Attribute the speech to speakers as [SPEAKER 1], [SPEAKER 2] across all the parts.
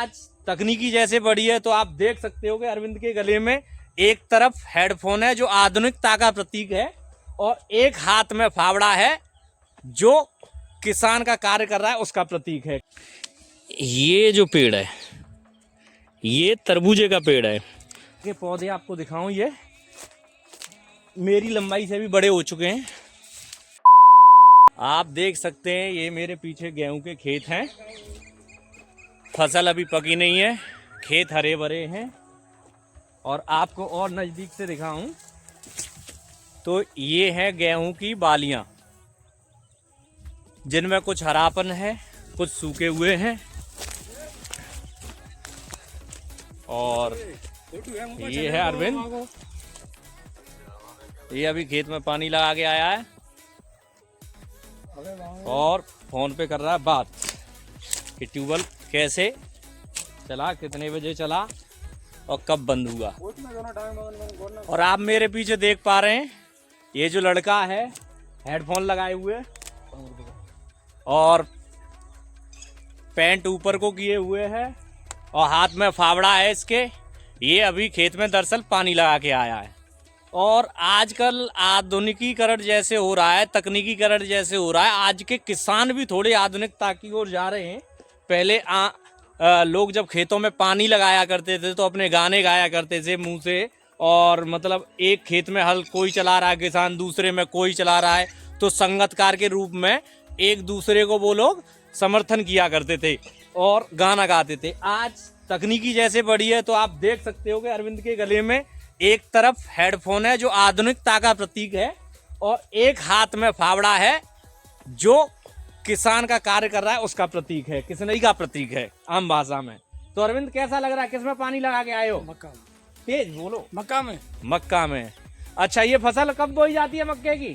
[SPEAKER 1] आज तकनीकी जैसे बढ़ी है तो आप देख सकते हो कि अरविंद के गले में एक तरफ हेडफोन है जो आधुनिकता का प्रतीक है और एक हाथ में फावड़ा है जो किसान का कार्य कर रहा है उसका प्रतीक है। ये जो पेड़ है ये तरबूजे का पेड़ है। ये पौधे आपको दिखाऊं, ये मेरी लंबाई से भी बड़े हो चुके हैं। आप देख सकते हैं ये मेरे पीछे गेहूं के खेत हैं। फसल अभी पकी नहीं है, खेत हरे भरे हैं। और आपको और नज़दीक से दिखाऊं तो ये है गेहूं की बालियां जिनमें कुछ हरापन है, कुछ सूखे हुए हैं। और ये है अरविंद, ये अभी खेत में पानी लगा के आया है और फोन पे कर रहा है बात कि ट्यूबवेल कैसे चला, कितने बजे चला और कब बंद हुआ। और आप मेरे पीछे देख पा रहे हैं ये जो लड़का है हेडफोन लगाए हुए और पैंट ऊपर को किए हुए है और हाथ में फावड़ा है इसके। ये अभी खेत में दरअसल पानी लगा के आया है। और आजकल आधुनिकीकरण जैसे हो रहा है, तकनीकीकरण जैसे हो रहा है, आज के किसान भी थोड़े आधुनिकता की ओर जा रहे हैं। पहले लोग जब खेतों में पानी लगाया करते थे तो अपने गाने गाया करते थे मुंह से, और मतलब एक खेत में हल कोई चला रहा है किसान, दूसरे में कोई चला रहा है, तो संगतकार के रूप में एक दूसरे को वो लोग समर्थन किया करते थे और गाना गाते थे। आज तकनीकी जैसे बढ़ी है तो आप देख सकते हो कि अरविंद के गले में एक तरफ हेडफोन है जो आधुनिकता का प्रतीक है और एक हाथ में फावड़ा है जो किसान का कार्य कर रहा है उसका प्रतीक है, किसनई का प्रतीक है आम भाषा में। तो अरविंद कैसा लग रहा है, किसमें पानी लगा के आए हो?
[SPEAKER 2] मक्का में।
[SPEAKER 1] तेज बोलो।
[SPEAKER 2] मक्का में।
[SPEAKER 1] मक्का में। अच्छा, ये फसल कब बोई जाती है मक्के की?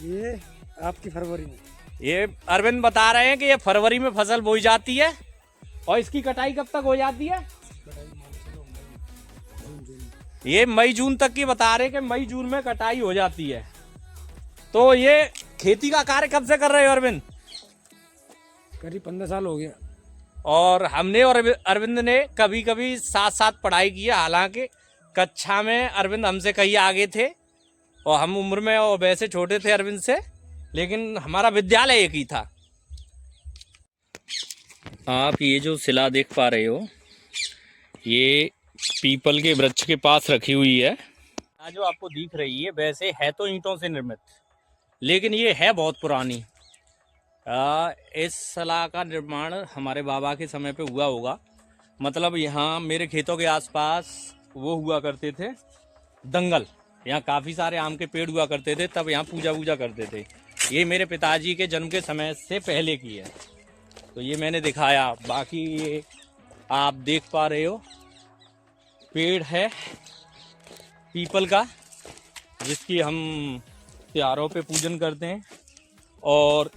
[SPEAKER 2] ये आपकी फरवरी में।
[SPEAKER 1] ये अरविंद बता रहे हैं कि ये फरवरी में फसल बोई जाती है और इसकी कटाई कब तक हो जाती है? ये मई जून तक की बता रहे हैं कि मई जून में कटाई हो जाती है। तो ये खेती का कार्य कब से कर रहे हो अरविंद?
[SPEAKER 2] करीब 15 साल हो गया।
[SPEAKER 1] और हमने और अरविंद ने कभी कभी साथ साथ पढ़ाई की है। हालांकि कक्षा में अरविंद हमसे कहीं आगे थे और हम उम्र में और वैसे छोटे थे अरविंद से, लेकिन हमारा विद्यालय एक ही था। आप ये जो शिला देख पा रहे हो ये पीपल के वृक्ष के पास रखी हुई है। जो आपको दिख रही है वैसे है तो ईंटों से निर्मित, लेकिन ये है बहुत पुरानी। इस शिला का निर्माण हमारे बाबा के समय पे हुआ होगा। मतलब यहाँ मेरे खेतों के आसपास वो हुआ करते थे दंगल, यहाँ काफ़ी सारे आम के पेड़ हुआ करते थे, तब यहाँ पूजा वूजा करते थे। ये मेरे पिताजी के जन्म के समय से पहले की है, तो ये मैंने दिखाया। बाकी ये आप देख पा रहे हो पेड़ है पीपल का जिसकी हम त्योहारों पे पूजन करते हैं। और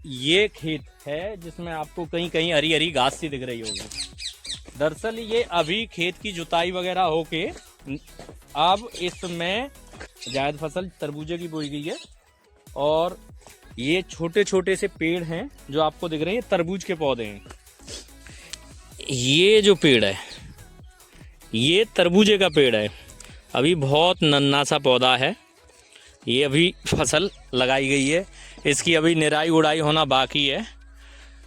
[SPEAKER 1] ये खेत है जिसमें आपको कहीं कहीं हरी हरी घास सी दिख रही होगी। दरअसल ये अभी खेत की जुताई वगैरह होके अब इसमें जायद फसल तरबूजे की बोई गई है। और ये छोटे छोटे से पेड़ हैं जो आपको दिख रहे हैं, ये तरबूज के पौधे हैं। ये जो पेड़ है ये तरबूजे का पेड़ है। अभी बहुत नन्हा सा पौधा है, ये अभी फसल लगाई गई है, इसकी अभी निराई उड़ाई होना बाकी है।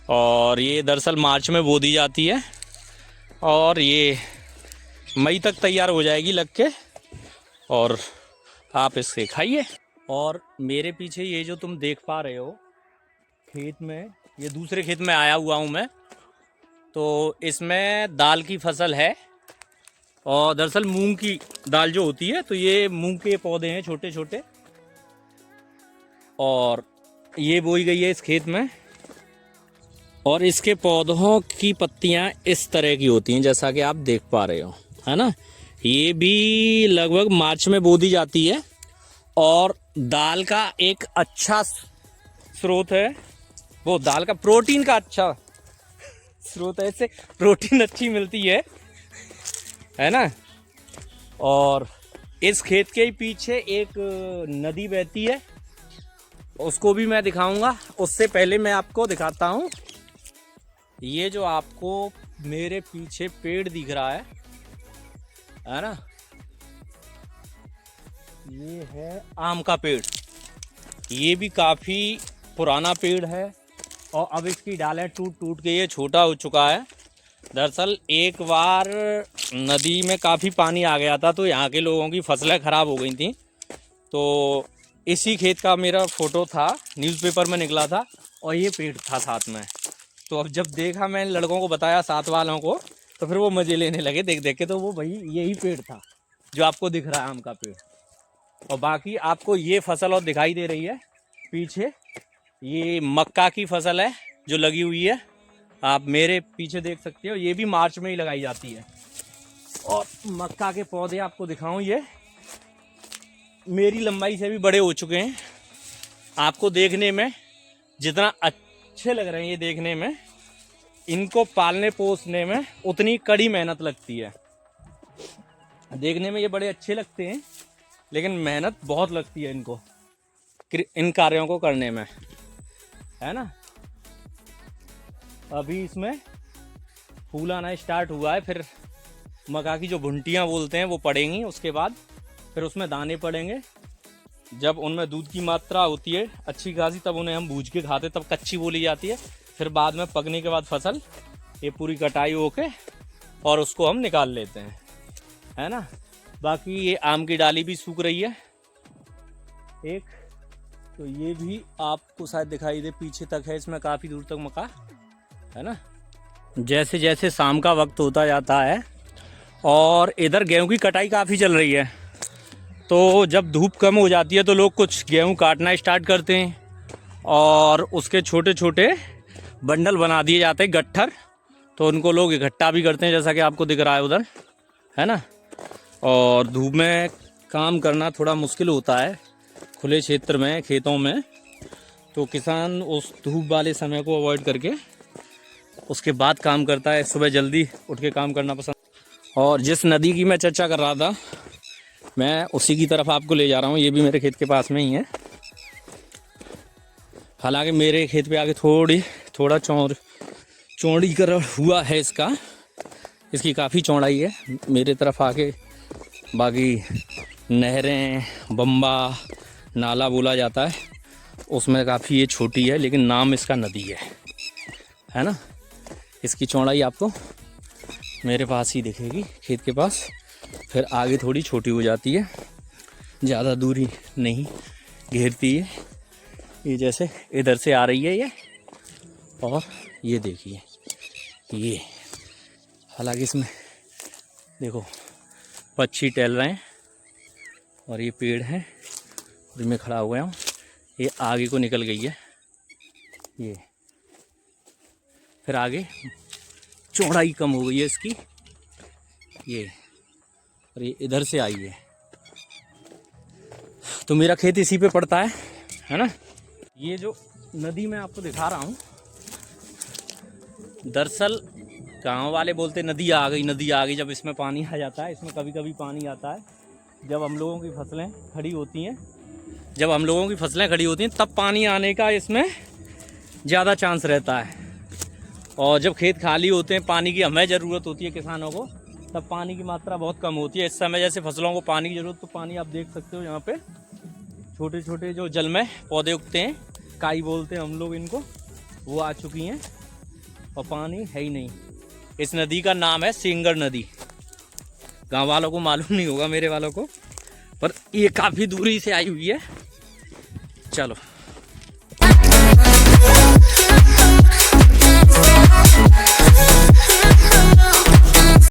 [SPEAKER 1] और ये दरअसल मार्च में बो दी जाती है और ये मई तक तैयार हो जाएगी लग के, और आप इससे खाइए। और मेरे पीछे ये जो तुम देख पा रहे हो खेत में, ये दूसरे खेत में आया हुआ हूँ मैं, तो इसमें दाल की फसल है और दरअसल मूंग की दाल जो होती है, तो ये मूंग के पौधे हैं छोटे छोटे और ये बोई गई है इस खेत में। और इसके पौधों की पत्तियां इस तरह की होती हैं जैसा कि आप देख पा रहे हो, है ना। ये भी लगभग मार्च में बो दी जाती है और दाल का एक अच्छा स्रोत है, वो दाल का प्रोटीन का अच्छा स्रोत है, इससे प्रोटीन अच्छी मिलती है ना। और इस खेत के पीछे एक नदी बहती है, उसको भी मैं दिखाऊंगा। उससे पहले मैं आपको दिखाता हूँ ये जो आपको मेरे पीछे पेड़ दिख रहा है ना, ये है आम का पेड़। ये भी काफ़ी पुराना पेड़ है और अब इसकी डालें टूट टूट के ये छोटा हो चुका है। दरअसल एक बार नदी में काफ़ी पानी आ गया था तो यहाँ के लोगों की फसलें ख़राब हो गई थी। तो इसी खेत का मेरा फ़ोटो था, न्यूज़पेपर में निकला था और ये पेड़ था साथ में। तो अब जब देखा, मैंने लड़कों को बताया साथ वालों को, तो फिर वो मज़े लेने लगे देख देख के। तो वो भाई यही पेड़ था जो आपको दिख रहा है, आम का पेड़। और बाकी आपको ये फसल और दिखाई दे रही है पीछे, ये मक्का की फसल है जो लगी हुई है, आप मेरे पीछे देख सकते हो। ये भी मार्च में ही लगाई जाती है। और मक्का के पौधे आपको दिखाऊं, ये मेरी लंबाई से भी बड़े हो चुके हैं। आपको देखने में जितना अच्छे लग रहे हैं ये देखने में, इनको पालने पोसने में उतनी कड़ी मेहनत लगती है। देखने में ये बड़े अच्छे लगते हैं लेकिन मेहनत बहुत लगती है इनको, इन कार्यों को करने में, है ना। अभी इसमें फूल आना स्टार्ट हुआ है, फिर मक्का की जो भुंटियाँ बोलते हैं वो पड़ेंगी, उसके बाद फिर उसमें दाने पड़ेंगे। जब उनमें दूध की मात्रा होती है अच्छी खासी, तब उन्हें हम भूज के खाते, तब कच्ची बोली जाती है। फिर बाद में पकने के बाद फसल ये पूरी कटाई होके और उसको हम निकाल लेते हैं, है ना। बाकी ये आम की डाली भी सूख रही है एक, तो ये भी आपको शायद दिखाई दे, पीछे तक है, इसमें काफ़ी दूर तक मक्का है ना। जैसे जैसे शाम का वक्त होता जाता है और इधर गेहूं की कटाई काफ़ी चल रही है, तो जब धूप कम हो जाती है तो लोग कुछ गेहूं काटना स्टार्ट करते हैं और उसके छोटे छोटे बंडल बना दिए जाते हैं, गट्ठर। तो उनको लोग इकट्ठा भी करते हैं, जैसा कि आपको दिख रहा है उधर, है ना। और धूप में काम करना थोड़ा मुश्किल होता है खुले क्षेत्र में, खेतों में, तो किसान उस धूप वाले समय को अवॉइड करके उसके बाद काम करता है। सुबह जल्दी उठ के काम करना पसंद। और जिस नदी की मैं चर्चा कर रहा था, मैं उसी की तरफ आपको ले जा रहा हूँ। ये भी मेरे खेत के पास में ही है। हालांकि मेरे खेत पे आके थोड़ा चौड़ीकरण हुआ है इसकी काफ़ी चौड़ाई है मेरे तरफ आके। बाकी नहरें, बम्बा, नाला बोला जाता है, उसमें काफ़ी ये छोटी है, लेकिन नाम इसका नदी है ना। इसकी चौड़ाई आपको मेरे पास ही दिखेगी, खेत के पास। फिर आगे थोड़ी छोटी हो जाती है, ज़्यादा दूरी नहीं घेरती है। ये जैसे इधर से आ रही है ये, और ये देखिए ये, हालांकि इसमें देखो पक्षी टहल रहे हैं और ये पेड़ है और मैं खड़ा हुआ हूँ। ये आगे को निकल गई है ये, फिर आगे चौड़ाई कम हो गई है इसकी ये, और ये इधर से आई है। तो मेरा खेत इसी पे पड़ता है ना। ये जो नदी मैं आपको दिखा रहा हूँ, दरअसल गाँव वाले बोलते नदी आ गई, नदी आ गई जब इसमें पानी आ जाता है। इसमें कभी कभी पानी आता है जब हम लोगों की फसलें खड़ी होती हैं, तब पानी आने का इसमें ज़्यादा चांस रहता है। और जब खेत खाली होते हैं, पानी की हमें ज़रूरत होती है किसानों को, तब पानी की मात्रा बहुत कम होती है। इस समय जैसे फसलों को पानी की ज़रूरत, तो पानी आप देख सकते हो यहाँ पे छोटे छोटे जो जल में पौधे उगते हैं, काई बोलते हैं हम लोग इनको, वो आ चुकी हैं और पानी है ही नहीं। इस नदी का नाम है सेंगर नदी। गांव वालों को मालूम नहीं होगा, मेरे वालों को, पर ये काफ़ी दूरी से आई हुई है। चलो।